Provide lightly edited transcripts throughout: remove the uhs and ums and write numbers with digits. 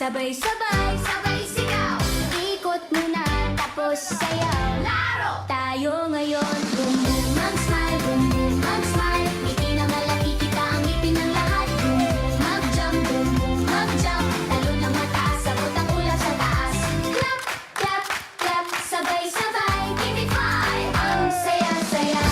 Sabay-sabay, sabay sigaw. Ikot muna, tapos sayaw. Laro! Tayo ngayon. Boom boom ang smile, boom boom ang smile. Ngiti na malaki kita ang ngipin ng lahat. Boom boom mag-jump, boom boom mag-jump. Talo ng mataas, sabot ang ulap sa taas. Clap, clap, clap, sabay-sabay. Give me five, ang saya-saya.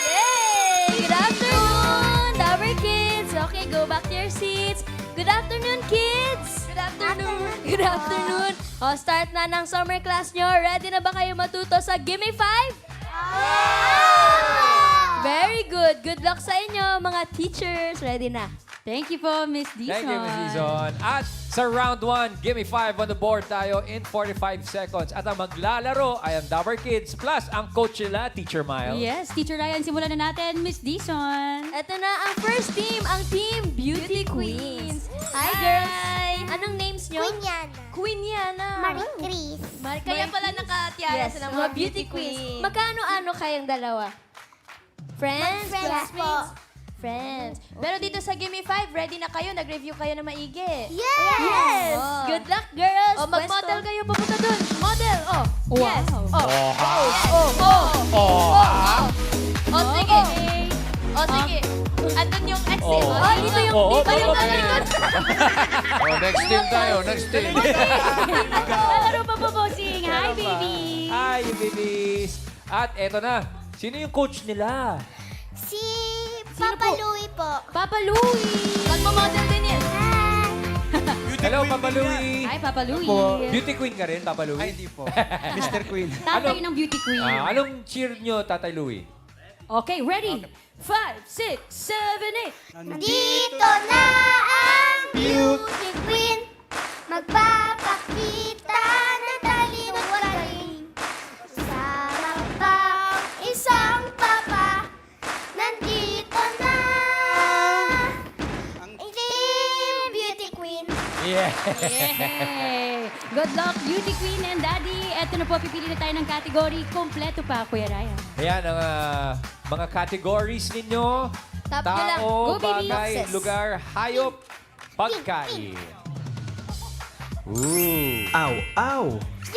Yay! Good afternoon, Dabber Kids! Okay, go back to your seats. Good afternoon, kids! Good afternoon! Good afternoon! O, start na ng summer class nyo. Ready na ba kayo matuto sa Gimme 5? Very good. Good luck sa inyo, mga teachers. Ready na. Thank you po, Miss Dizon. Thank you, Miss Dizon. At sa round 1, Gimme 5 on the board tayo in 45 seconds. At ang maglalaro ay ang Dabber Kids plus ang coach nila, Teacher Miles. Yes, Teacher Ryan, simulan na natin, Miss Dizon. Ito na ang first team, ang Team Beauty Queens. Hi, girls! Anong names nyo? Queeniana. Maring Chris. Kaya pala nakatiara sila mga beauty queens. Magkano-ano kayong dalawa? Friends? Friends po. Friends. Pero dito sa Gimme 5, ready na kayo? Nag-review kayo na maigi. Yes! Oh. Good luck, girls! O, mag-model kayo papunta dun. Model! Oh. Yes. Oh, sige. Oh, sige. Andun yung exit. Oh, dito yung likod. Oh, next team tayo, next team. Lalaro pa po, bossing. Hi, baby. Hi, you babies. At eto na. Sino yung coach nila? Si Papa Louie po. Papa Louie. Magmamodel din yan. Hello, Papa Louie. Hi, Papa Louie. Beauty queen ka rin, Papa Louie? Ay, hindi po. Mr. Queen. Tatay ng beauty queen. Anong cheer nyo, Tatay Louie? Okay, ready? 5, 6, 7, 8. Dito na ang Beauty Queen. Magpapakita ng talinong galing. Sa pang isang papa. Nandito na ang Team Beauty Queen. Yeah. Yay! Good luck, beauty queen and daddy. Eto na po, pipili na tayo ng category. Kompleto pa, Kuya Ryan. Ayan ang mga categories ninyo. Tap nyo lang. Tao, Go, baby. bagay, Success. lugar, hayop, pagkain. Ooh. Aw, aw!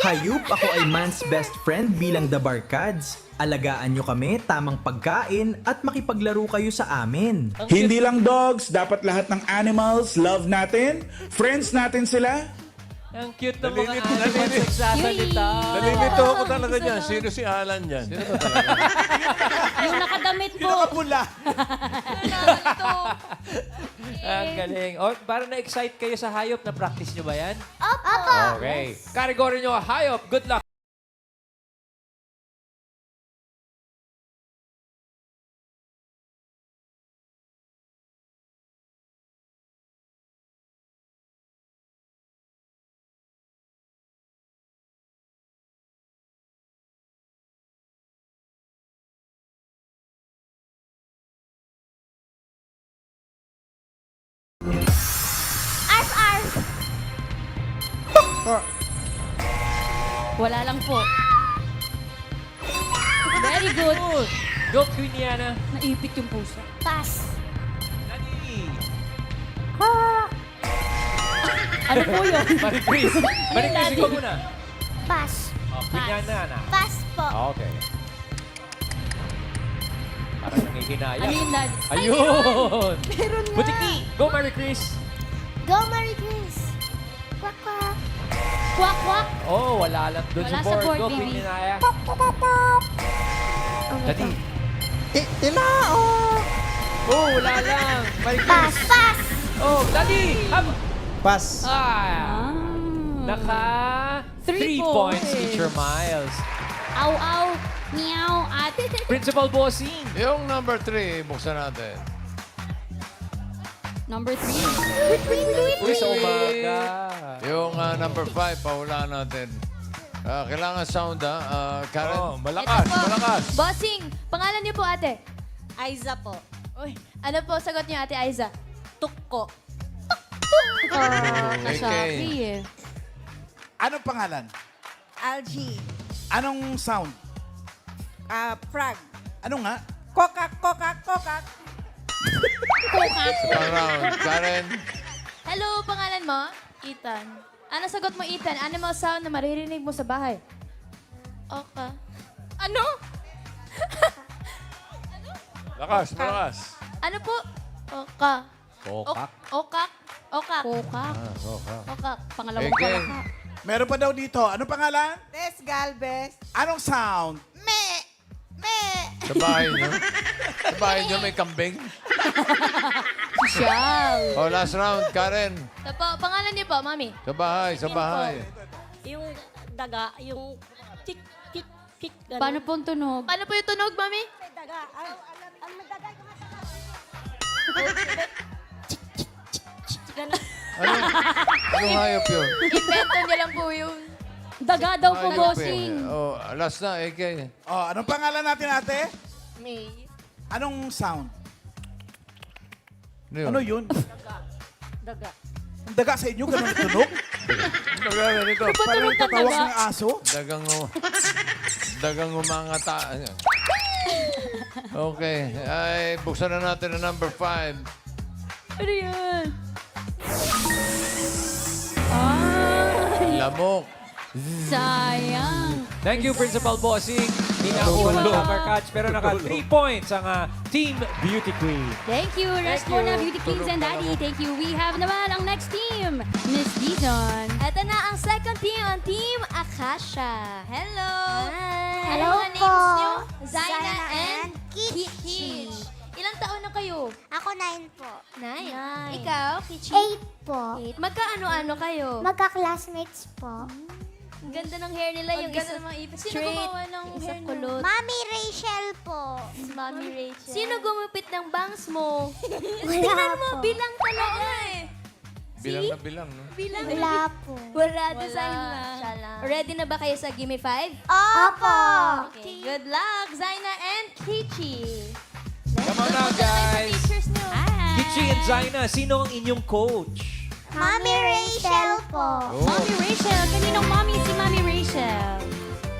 Hayop ako ay man's best friend bilang The Barkads. Alagaan nyo kami, tamang pagkain, at makipaglaro kayo sa amin. Hindi lang dogs, dapat lahat ng animals, love natin, friends natin sila. Ang cute ng mga Nalilito- animals nalilito- nagsasalita. Nalilito ako talaga dyan. Sino si Alan dyan? Yung nakadamit po. Nakapula. Ang galing. O, parang na-excite kayo sa hayop. Na-practice nyo ba yan? Opo. Okay. Category nyo, hayop. Good luck. Arf, arf. Wala lang po. Very good. Go, Queeniana. Naipit yung pusa. Pass. Nani. Ano po yun? Marie Chris. Marie Chris, ikaw muna. Pass. Oh, Queeniana na. Pass po. Okay. Parang nangihinaya. Ano yung daddy? Ayun! Meron na. Butiki! Go, Marie Chris! Go, Marie Chris. Quack, quack. Kwak, kwak. Oh, wala lang doon Wala sa sa board. board, Go, baby. Queeniana. Pop, pop, pop, pop. Dati. Tilao! Oh, wala lang. Marie Pass, Chris. pass. Oh, Dati! Pass. Ah! Naka 3 Three points, points. Teacher Miles. Aw, aw. Meow. At Principal Bossing. Yung number 3, buksan natin. number 3. Uy, sa umaga. Yung number 5, pahulaan natin. Kailangan sound, Karen? Oh, malakas, Ito po. malakas. Bossing, pangalan niyo po, ate? Aiza po. Uy, ano po sagot niyo, ate Aiza? Tukko. Nasaki eh. Anong pangalan? Algae. Anong sound? Frog. Ano nga? Kokak, kokak, kokak. Round. Karen, Hello, pangalan mo? Ethan. Ano sagot mo, Ethan? Animal sound na maririnig mo sa bahay? Oka. Ano? Lakas, malakas. Ano po? Oka. Kokak. Okak. Okak. Kokak. Okak. Pangalawang Eke. palaka. Meron pa daw dito. Anong pangalan? Tess Galvez. Anong sound? Sa bahay nyo. Sa bahay nyo may kambing. Siya. Oh, last round, Karen. Ito po, pangalan niyo po, Mami. Sa bahay, sa bahay. Yung daga, yung tik, tik, tik. Paano pong tunog? Paano po yung tunog, Mami? Daga. Ang madaga yung Anong hayop yun? Invento niya lang po yun. Daga daw po, Hayop bossing. eh. Oh, last na, Eke. Oh, anong pangalan natin, ate? May. Anong sound? Ano yun? Ano yun? Daga. Ang daga sa inyo, ganun tunog? Ano ito? Parang tatawag ng aso? Dagang umangata. Okay. Ay, buksan na natin ang number 5. Ano yan? Lamok. Sayang. Thank you, Principal Bossing. Hinakuha ng Summer Catch, pero naka 3 points ang Team Beauty Queen. Thank you, rest mo na, Beauty Queens and Daddy. Thank you. We have naman ang next team, Miss Dizon. Ito na ang second team, ang Team Akasha. Hello! Hi. Ano Hello ang po. names niyo? Zaina Zaina and and Kichi. Kichi. Ilang taon na kayo? Ako 9 po. Nine. Ikaw, Kichi? 8 po. Eight. Magkaano-ano kayo? Magka-classmates po. Ang ganda ng hair nila, yung isa straight, isa kulot. Mami Rachel po. Mami Rachel. Sino gumupit ng bangs mo? Wala Tingnan mo, po. bilang talaga eh. Bilang na bilang, no? Bilang Wala po. Wala, design lang. Ready na ba kayo sa Gimme 5? Opo. Okay, good luck, Zaina and Kichi. Come on now, guys. Teachers nyo. Kichi and Zaina, sino ang inyong coach? Mami Rachel po. Mommy Rachel. Kaninong mommy si Mommy Rachel?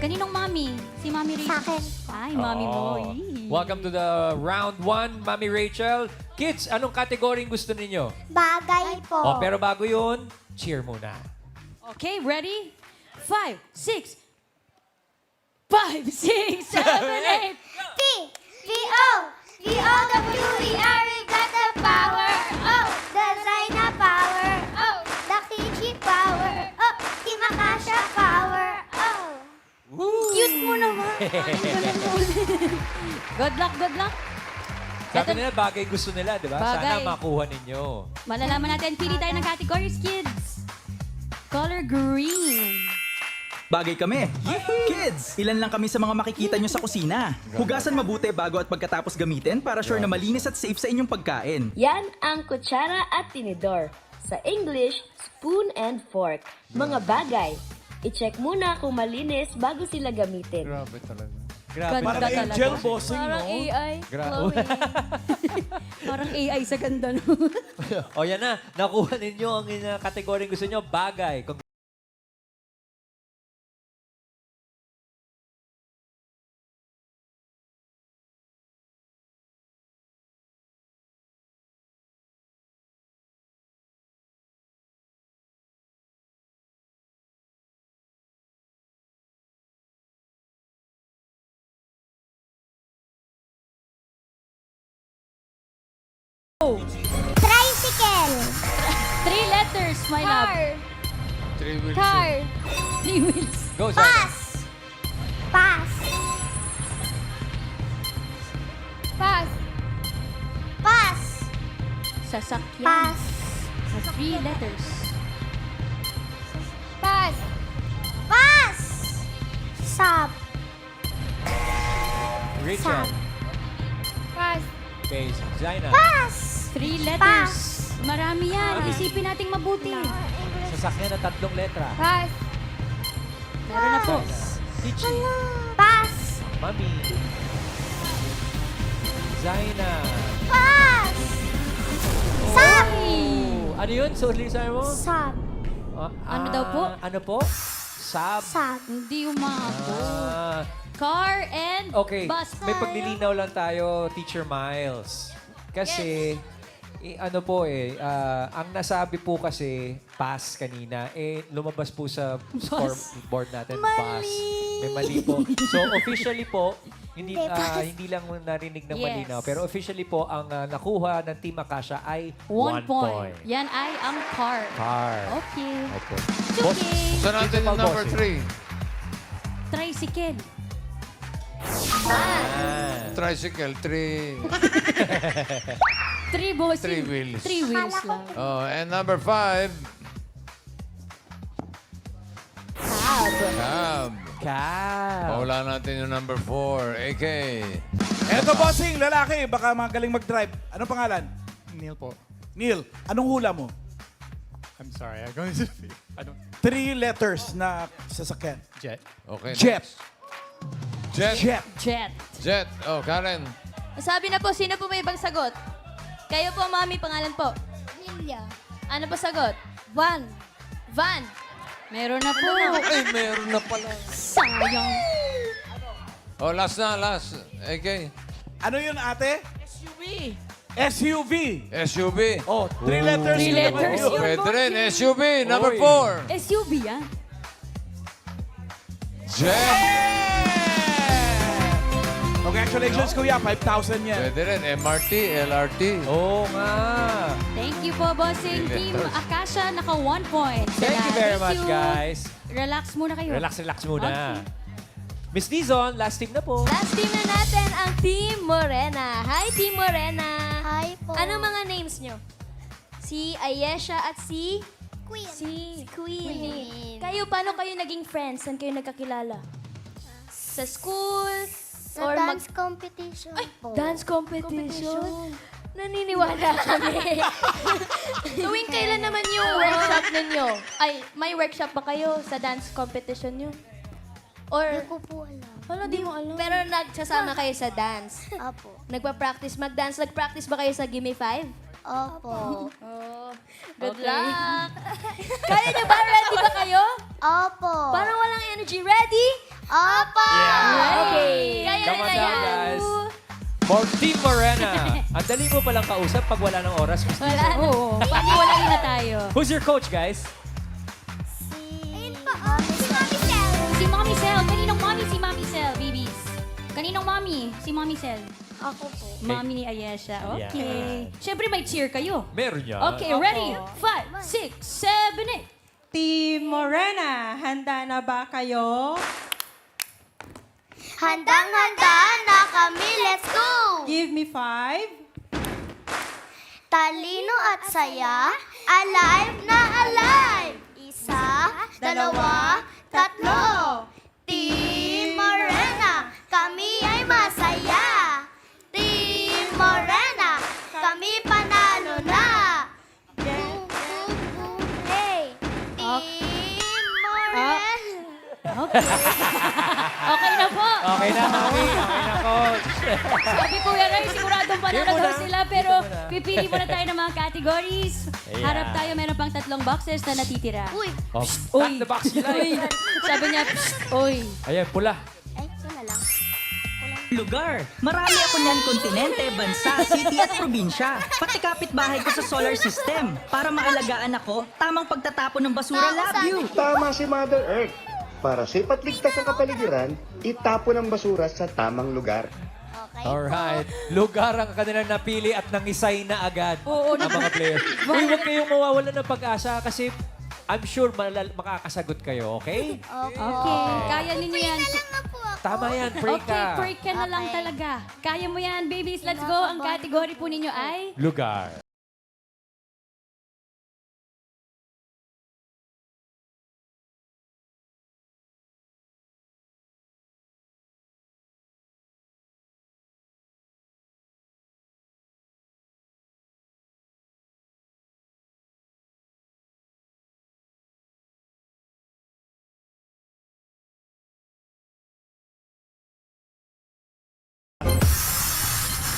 Kaninong mommy? Si Mommy Rachel. Sa akin. Ay, mommy mo. Oh. Yee. Welcome to the round 1, Mami Rachel. Kids, anong kategoring gusto ninyo? Bagay po. Oh, pero bago yun, cheer muna. Okay, ready? 5, 6. 5, 6, 7, 8. P, V-O, V-O-W-E-R, we got the power. Oh, the Zaina power. Oh, the Kichi power. Oh, Team Akasha power. Oh. Cute mo naman. Good luck, good luck. Sabi nila, bagay gusto nila, di ba? Sana Bagay. makuha ninyo. Malalaman natin, pili tayo ng categories, kids. Color green. Bagay kami. Kids, ilan lang kami sa mga makikita nyo sa kusina. Hugasan mabuti bago at pagkatapos gamitin para sure na malinis at safe sa inyong pagkain. Yan ang kutsara at tinidor. Sa English, spoon and fork. Mga bagay. I-check muna kung malinis bago sila gamitin. Grabe talaga. Grabe. Parang Ganda angel talaga. bossing, no? Parang AI. Grabe. Parang AI sa ganda, no? O yan na, nakuha ninyo ang kategoring gusto nyo, bagay. Tricycle. 3 letters, my love. Car. 3 wheels. Car. 3 wheels. Go, Zaina. Pass. Pass. Pass. Pass. Sasakyan. Pass. Sa 3 letters. Pass. Pass. Sub. Rachel. Pass. Okay, Zaina. Pass. 3 letters. Pass. Marami yan. Isipin nating mabuti. Sasakyan na 3 letra. Pass. Meron na po. Kichi. Pass. Mami. Zaina. Pass. Sub. Ano yun? Sorry, sabi mo? Sub. Ano daw po? Ano po? Sab. Sub. Hindi umabot. Ah, Car and okay, bus. may paglilinaw lang tayo, Teacher Miles. Kasi, Ano po ang nasabi po kasi, pass kanina, lumabas po sa scoreboard natin, pass. May mali po. So, officially po, hindi lang narinig ng Yes. malinaw, pero officially po, ang nakuha ng Team Akasha ay 1 point. Yan ay ang car. Car. Okay. Opo. Okay. Gusto natin Dito pa, yung number bossing. 3. Tricycle. Tricycle, 3. 3 bossing. 3 wheels. 3 wheels lang. Oh, and number 5. Cab. Cab. Paula natin yung number 4. AK. Eto, bossing, lalaki. Baka magaling mag-drive. Anong pangalan? Neil po. Neil, anong hula mo? I'm sorry. I'm going to... I don't... 3 letters na sasakyan. Jet. Okay. Jet. Jet. Jet. Jet. Jet. Oh, Karen. Sabi na po, sino po may ibang sagot? Kayo po, Mami, pangalan po. Lilia. Ano po sagot? Van. Van. Meron na po. Ay, meron na pala. Sayang. Oh, last na, last. AK. Ano yun, ate? SUV. SUV. Oh, 3 letters. 3 letters. Oh, pwede rin. SUV. Number Oy. 4. SUV yan. Jet. Congratulations, kuya. 5,000 yan. Pwede rin. MRT, LRT. Oo nga. Thank you po, bossing. Team Akasha, naka 1 point. Thank you very much, you. guys. Relax muna kayo. Relax muna. Okay. Miss Dizon, last team na po. Last team na natin ang Team Morena. Hi, Team Morena. Hi po. Ano mga names nyo? Si Ayesha at si... Queen. Si Queenie. Queen. Kayo, paano kayo naging friends? Saan kayo nagkakilala? Sa school? Sa dance competition po. Dance competition? Naniniwala kami. Tuwing kailan naman yung workshop ninyo? Ay, may workshop ba kayo sa dance competition nyo? Or, Hindi ko po alam. wala, di mo alam. Pero nagsasama kayo sa dance. Opo. Nagpa-practice mag-dance. Nag-practice ba kayo sa Gimme 5? Opo. Good luck! Kaya niyo ba? Ready ba kayo? Opo. Parang walang energy. Ready? Opo. Okay. Kaya Come na on down, yan. guys. For Team Morena. Ang dali mo palang kausap pag wala ng oras, Miss Wala Dizon. na. Oo. Paniwalain na tayo. Who's your coach, guys? Ayun po. Si Mami Sel. Si Mommy Sel. Kaninong mommy si Mommy Sel, babies? Kaninong mommy? Si Mommy Sel. Ako po. Mommy ni Ayesha. Okay. Yeah. Siyempre may cheer kayo. Meron yan. Okay, ready? 5, 6, 7, 8. Team Morena, handa na ba kayo? Handang-handa na kami. Let's go! Give me 5. Talino at saya, alive na alive. 1, 2, 3. Team Morena, kami ay masaya. Team Morena, kami panalo na. Boom, boom, boom, hey. Team Morena. Okay. Okay na po. Okay na, Mami. Okay na, coach. Sabi ko yan ay siguradong panalo Dito daw muna. sila pero Dito muna. pipili muna tayo ng mga categories. Ayan. Harap tayo, meron pang 3 boxes na natitira. Uy, Oh, cut the box nila. Uy. Sabi niya, "Psst, uy. Ayan, pula. ay, ito na lang. Lugar. Marami ako niyan kontinente, bansa, city at probinsya. Pati kapitbahay ko sa solar system. Para maalagaan ako, tamang pagtatapon ng basura, love you. Tama si Mother Earth. Para safe at ligtas ang kapaligiran, itapon ang basura sa tamang lugar. Okay Alright. Lugar ang kanilang napili at nangisay na agad Oo, ang mga players. Uy, huwag kayong mawawalan ng pag-asa kasi I'm sure makakasagot kayo, okay? Okay, kaya ninyo yan. po ako. Tama yan, pray Okay, ka. pray ka na lang Okay. talaga. Kaya mo yan, babies. Let's go. Ang category po ninyo ay... Lugar.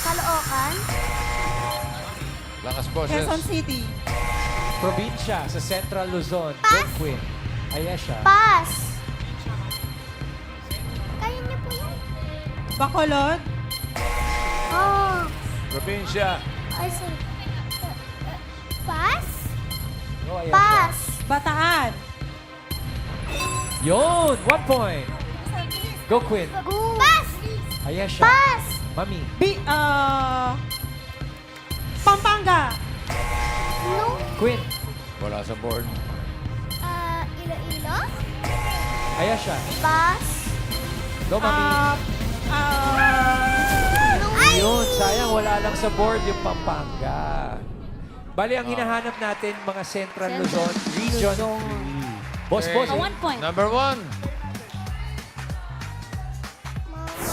Caloocan. Lakas boses. Quezon City. Probinsya sa Central Luzon. Go Queen. Ayesha. Pass. Kaya niyo po yan. Bacolod. Oh. Probinsya. Ay, sorry. Pas? Go, Ayesha. Pas. Bataan. Yun! 1 point. Go, Quinn. Pas. Ayesha. Pas. Mami. Pampanga. No. Quinn. Wala sa board. Iloilo? Ayesha. Pas. Go, Mami. Ay! Yun, sayang wala lang sa board yung Pampanga. Bali, ang hinahanap natin, mga Central Luzon Region 3. Boss, Okay. boss. 1 point. Number 1.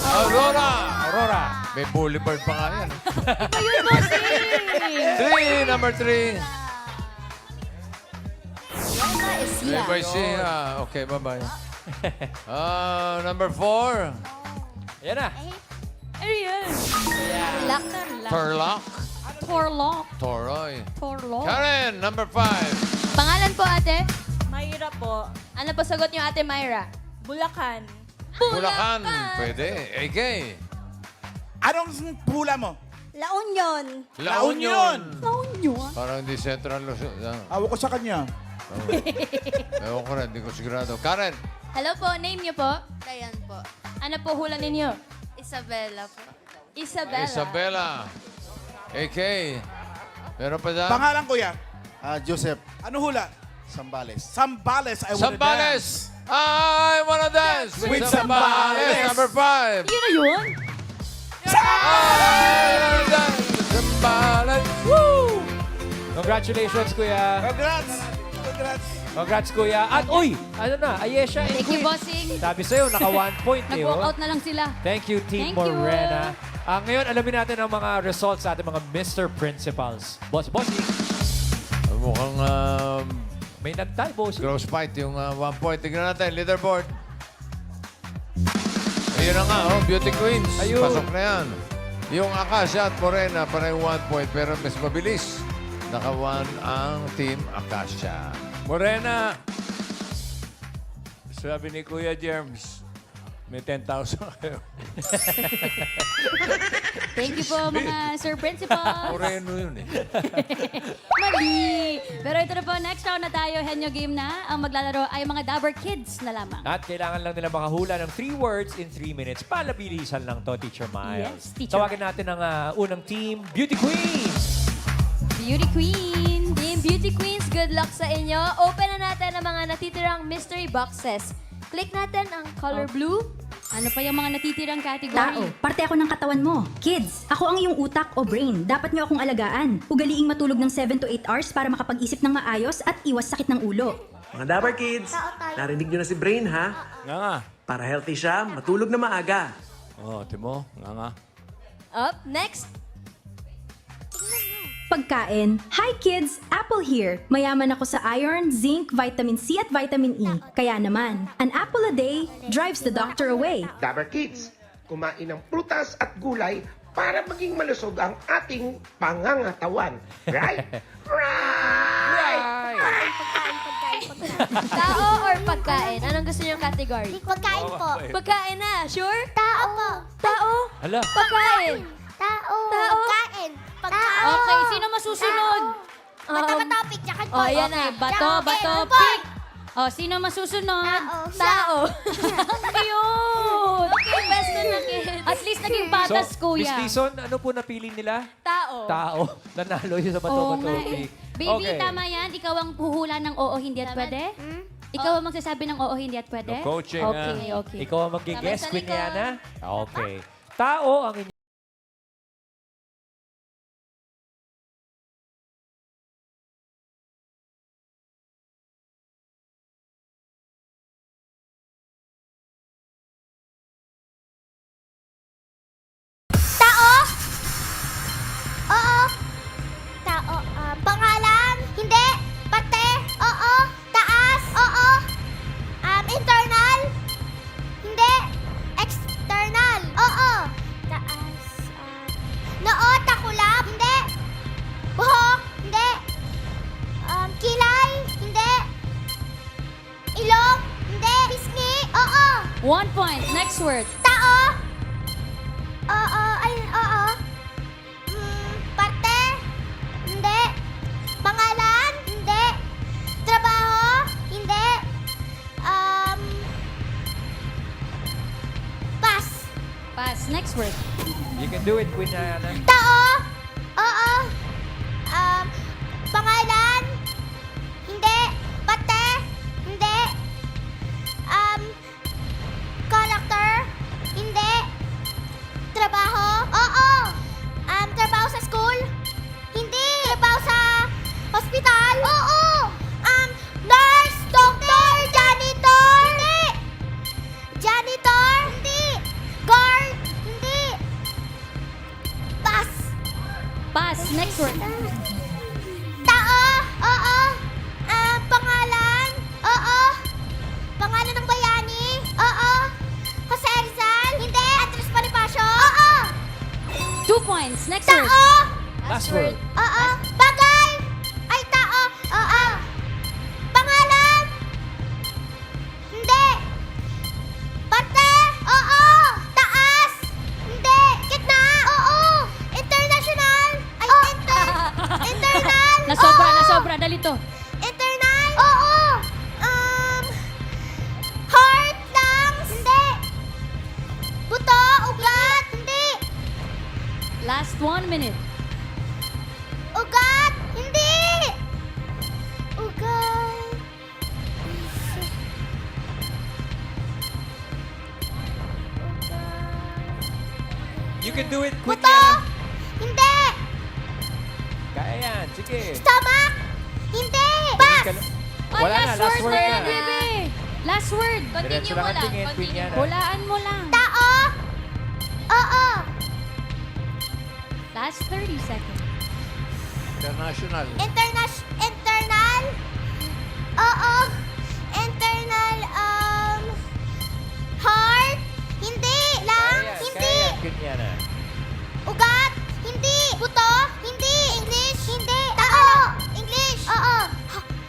Aurora. Aurora. May boulevard pa nga yan. Ayun, bossing! 3. Number 3. By Sia. Okay, bye-bye. Number 4. Ayan na. Ayan. Lock. Turlock. Torlock. Toroy. Torlock. Karen, number 5. Pangalan po, ate? Mayra po. Ano po sagot niyo, ate Myra? Bulacan. Bulacan. Pwede. AK. Anong pula mo? La Union. La Union. La Union. Parang hindi Central Luzon. Awa ko sa kanya. Ewan ko rin, hindi ko sigurado. Karen. Hello po, name niyo po? Dayan po. Ano po hula ninyo? Isabella po. Isabella. Isabella. AK. Meron pa dyan? Pangalan kuya? Joseph, Ano hula? Sambales. Sambales. I wanna dance. Sambales. I wanna dance with Sambales. Number 5. Yun na yun. I wanna dance with Sambales. Woo! Congratulations, Kuya. Congrats. Congrats. Congrats, Kuya. At, uy, ano na, Ayesha and Thank you, Quinn. bossing. Sabi sa'yo, naka 1 point eh. Nag-walk oh. out na lang sila. Thank you, Team Thank you. Morena. Ngayon, alamin natin ang mga results sa ating mga Mr. Principals. Bossy, Mukhang may nagtay, bossy. gross fight yung 1 point. Tignan natin, leaderboard. Ayun na nga, Beauty Queens. Ayun. Pasok na yan. Yung Acacia at Morena, parang 1 point, pero mas mabilis. Naka 1 ang Team Acacia. Morena, sabi ni Kuya Germs, may 10,000 kayo. Thank you po, mga Sir Principal. Moreno yun eh. Mali! Pero ito na po, next round na tayo, Henyo Game na. Ang maglalaro ay mga Dabber Kids na lamang. At kailangan lang nila makahula ng 3 words in 3 minutes. Palabilisan lang to, Teacher Miles. Yes, Teacher Tawagin natin ang unang team, Beauty Queens! Beauty Queen! Team Beauty Queens, good luck sa inyo. Open na natin ang mga natitirang mystery boxes. Click natin ang color blue. Ano pa yung mga natitirang Tao, category? parte ako ng katawan mo. Kids, ako ang iyong utak o brain. Dapat niyo akong alagaan. Ugaliing matulog ng 7 to 8 hours para makapag-isip ng maayos at iwas sakit ng ulo. Mga Dabber Kids, narinig nyo na si Brain, ha? Nga. Para healthy siya, matulog na maaga. Oh, Timo, nga. Up, next. Pagkain. Hi kids! Apple here. Mayaman ako sa iron, zinc, vitamin C at vitamin E. Kaya naman, an apple a day drives the doctor away. Dabber Kids, kumain ng prutas at gulay para maging malusog ang ating pangangatawan. Right? Right! Tao or pagkain? Anong gusto niyong category? Pagkain po. Pagkain na, sure? Tao po. Tao? Hala, Pagkain. Tao. Tao. Pagkain. Pagkain. Okay, sino masusunod? Bato, pick, tsaka Oh, yan Okay, na. bato, pick. O, sino masusunod? Tao. Cute! Okay, best na kids. At least naging patas, Miss kuya. Tison, ano po napili nila? Tao. Tao. Nanalo yun sa Oo bato-bato nga eh. pick. Baby, Okay. tama yan. Ikaw ang huhula ng oo, hindi at pwede? Ikaw ang magsasabi ng oo, hindi at pwede? No coaching, Okay, ah. okay. Ikaw ang mag-guess, Sabay sa Queen likod. Yana? Okay. Tao ang inyong Tao? Oo. Tao. Pangalan? Hindi. Pate? Oo. Taas? Oo. Internal? Hindi. External? Oo. Taas. Noo, takulap? Hindi. Buhok? Hindi. Kilay? Hindi. Ilong? Hindi. Pisngi? Oo. 1 point. Next word. Tao? Oo. Ay, oo. Parte? Hindi. Pangalan? Pass. Next word. You can do it, Queen Ana. Tao. Oo. Pangalan. Hindi. Pate. Hindi. Character. Hindi. Trabaho. Oo. Trabaho sa school. Hindi. Trabaho sa hospital. Oo. Nurse. Doctor. Janitor. Hindi. Janitor. Hindi. Guard. Hindi. Pass. Pass. Next word. Tao. Oo. Pangalan. Oo. Pangalan ng bayani. Oo. Jose Rizal. Hindi. Andres Bonifacio. Oo. 2 points. Next Tao. word. Last word. Oo. Bagay. Ay, tao. Oo. Pangalan. Hindi. Parte. Oo. Taas. Hindi. Gitna. Oo. International. Ay, internal. Nasobra, Oo. nasobra. Dali to. Internal. Oo. Heart. Lungs. Hindi. Buto. Ugat. Hindi. Last 1 minute. Ugat. Hindi. Ugat. You can do it, Queen Buto. Ana. Hindi. Kaya yan. Sige. Stomach. Hindi. Tingin Pass. ka na- Wala na, last word na yan, na. bebe. Last word. Diretso lang ang tingin, Queen Ana. Hulaan mo lang. Tao. Oo. Last 30 seconds. International. Internal. Oo. Internal. Heart. Hindi. Lungs. Kaya Hindi. yan, Queen Ana. Ugat. Hindi. Buto. Hindi. English. Hindi. Tao. English. Oo.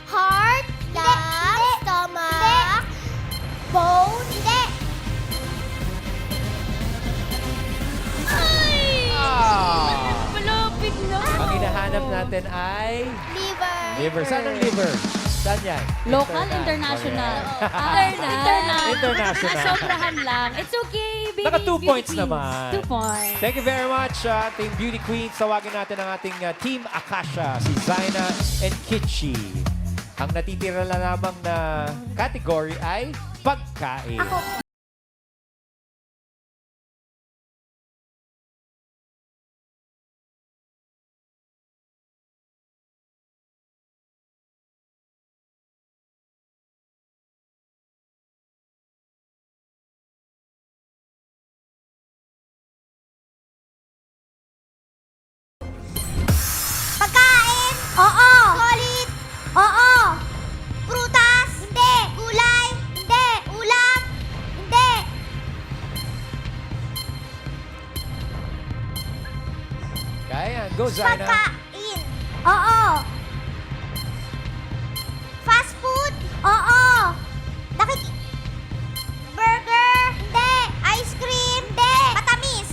Heart. Lungs. Stomach. Bone. Hindi. Malapit na. Ang hinahanap natin ay Liver. liver. Saan ang liver? Saan yan? Local, international. International. Nasobrahan lang. It's okay, baby. Naka 2 Beauty points queens. naman. 2 points. Thank you very much, Team Beauty Queens. Tawagin natin ang ating Team Akasha, si Zaina and Kitchi. Ang natitira na lamang na category ay pagkain. Pagkain. Oo. Solid. Oo. Prutas. Hindi. Gulay. Hindi. Ulam. Hindi. Kaya yan. Go, Zaina. Pagkain. Oo. Fast food. Oo. Burger. Hindi. Ice cream. Hindi. Matamis.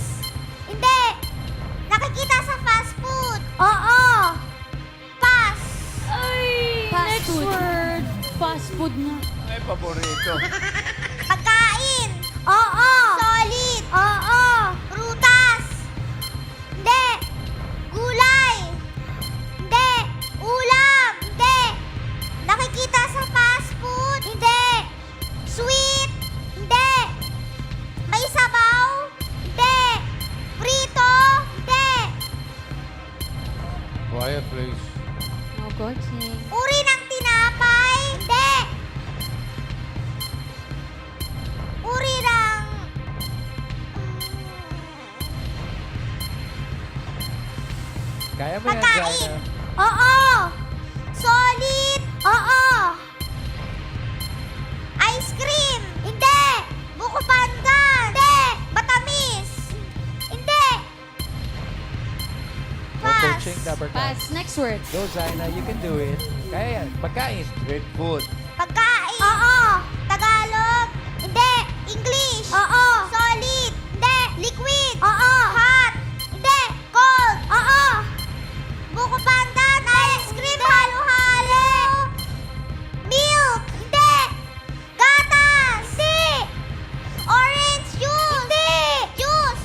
Hindi. Nakikita sa fast food. Oo. Pass. Ay, Fast next food. word. Fast food na. Ay, paborito. Pagkain. Oo. Solid. Oo. Prutas. Hindi. Gulay. Hindi. Ulam. Hindi. Nakikita sa fast food. Hindi. Sweet. Hindi. May sabaw. Hindi. Prito. Hindi. Quiet, please. No coaching. Uri ng tinapay. Hindi. Uri ng... Kaya mo yan, Pagkain. Zaina. Oo. Solid. Oo. Ice cream. Hindi. Buko pandan. Hindi. Matamis. Hindi. No Pass. coaching, number 10. Pass. Next word. Go, Zaina. You can do it. Kaya yan. Pagkain. Street food. Pagkain. Oo. Tagalog. Hindi. English. Oo. Solid. Hindi. Liquid. Oo. Hot. Hindi. Cold. Oo. Buko pandan. Ice cream. Halo-halo. Milk. Hindi. Gatas. Hindi. Orange juice. Hindi. Juice.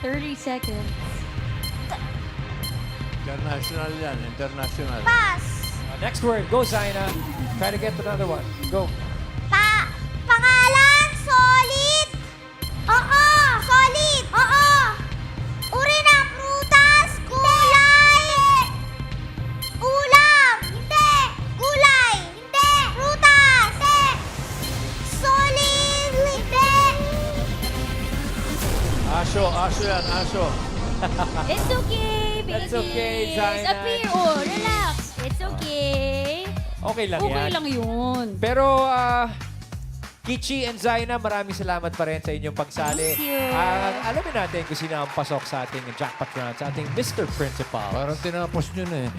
30 seconds. International yan, international. Next word. Go, Zaina. Try to get another one. Go. Pangalan, solid. Oo, solid. Oo. Uri ng prutas, gulay. Ulam. Hindi. Gulay. Hindi. Prutas. Hindi. Solid. Hindi. Aso yan, aso. It's okay, baby. That's okay, kids. Zaina. Appear, oh, relax. It's okay. Okay lang yan. Okay lang yun. Pero, Kichi and Zaina, maraming salamat pa rin sa inyong pagsali. Thank you. Alamin natin kung sino ang pasok sa ating jackpot round, sa ating Mr. Principal. Parang tinapos nyo na eh.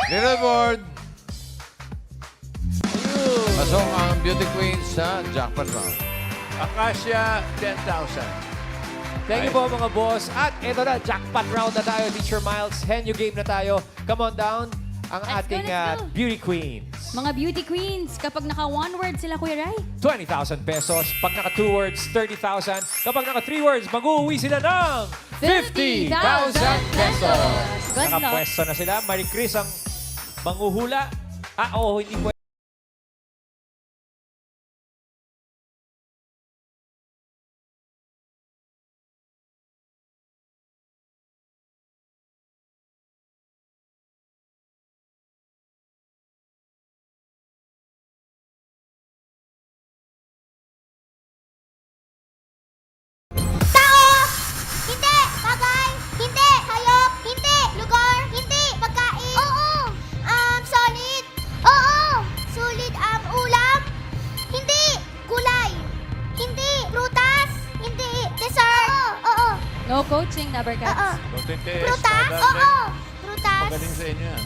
Leaderboard. Pasok ang beauty queen sa jackpot round. Acacia, 10,000. Thank you po mga boss. At ito na, jackpot round na tayo, Teacher Miles. Henyo game na tayo. Come on down, ang Let's go, ating let's go. beauty queens. Mga beauty queens, kapag naka one word sila, Kuya Rai. 20,000 pesos. Pag naka 2 words, 30,000. Kapag naka 3 words, mag-uwi sila ng 50,000 pesos. Good luck. Nakapwesto na sila. Marie Chris ang manguhula. Hindi pwede. Tao! Hindi! Bagay! Hindi! Hayop! Hindi! Lugar! Hindi! Pagkain! Oo! Solid! Oo! Sulit ang ulam! Hindi! Gulay! Hindi! Prutas! Hindi! Dessert! Oo! No coaching, Oo! Nabercats. Tutitis, Prutas? madami. Oo! Prutas! Magaling sa inyo yan.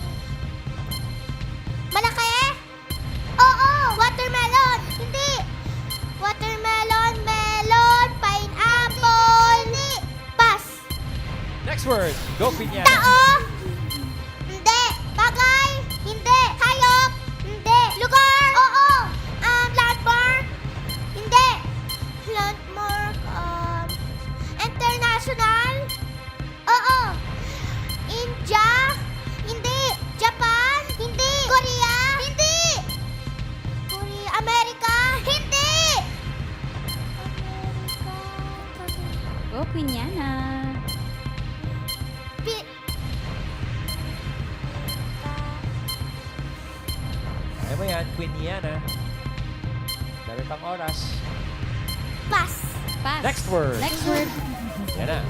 Malaki? Oo! Watermelon! Hindi! Watermelon, melon, pineapple. Hindi! Pass! Next word. Go, Piñana. Tao! Hindi! Bagay! Hindi! Hayop! Hindi! Lugar! Oo! Landmark? Hindi! Landmark, international? Oo! India? Hindi! Japan? Hindi! Korea? Hindi! Korea, Amerika? Hindi! Go, Piñana. Kaya mo yan, Piñana. Dami pang oras. Pass! Pass. Next word. Next word. Yan na.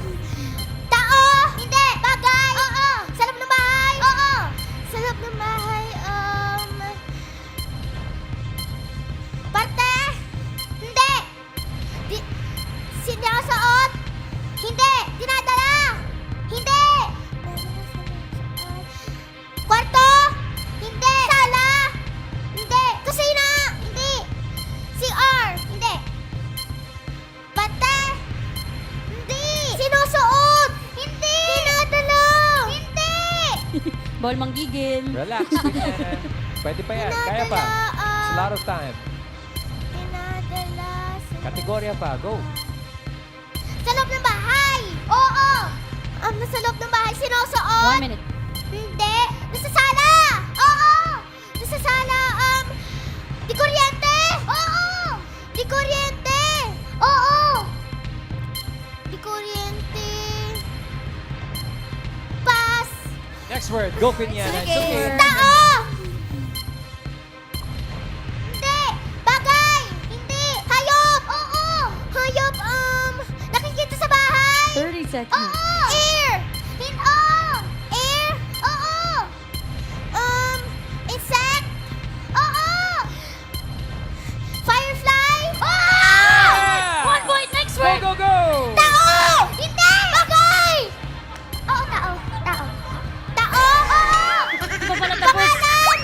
Tao! Hindi! Bagay! Oo! Sa loob ng bahay! Oo! Sa loob ng bahay, parte! Hindi! Sinusuot! Hindi! Dinadala! Hindi! Kwarto! Hindi! Sala! Hindi! Kusina! Hindi! CR! Hindi! Parte! Hindi! Sinusuot! Hindi! Dinadala! Hindi! Ball manggigil. Relax, Piñana. Pwede pa yan. Kaya pa. It's a lot of time. Dinadala. Kategorya pa. Go. Sa loob ng bahay! Oo! Nasa loob ng bahay, sinusuot? 1 minute. Hindi! Nasa sala! Oo! Nasa sala, di kuryente! Oo! Di kuryente! Oo! Di kuryente. Pass! Next word. Go, Piñana. It's okay. Tao! Hindi! Bagay! Hindi! Hayop! Oo! Hayop, nakikita sa bahay! 30 seconds. Oo! Air! Air! Oo! Insect! Oo! Firefly! Oo! 1 point. Next Go, word. go, go! Tao! Hindi! Bagay! Oo, tao. Tao. Tao! Oo! Di ba pala tapos? Pangalan!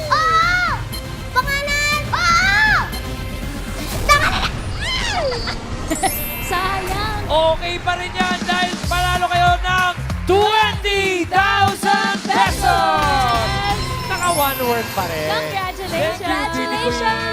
Oo! Pangalan! Oo! Sayang. Okay pa rin yan dahil panalo kayo ng 20,000 pesos! Naka one word pa rin. Congratulations. Thank you, Beauty Queen.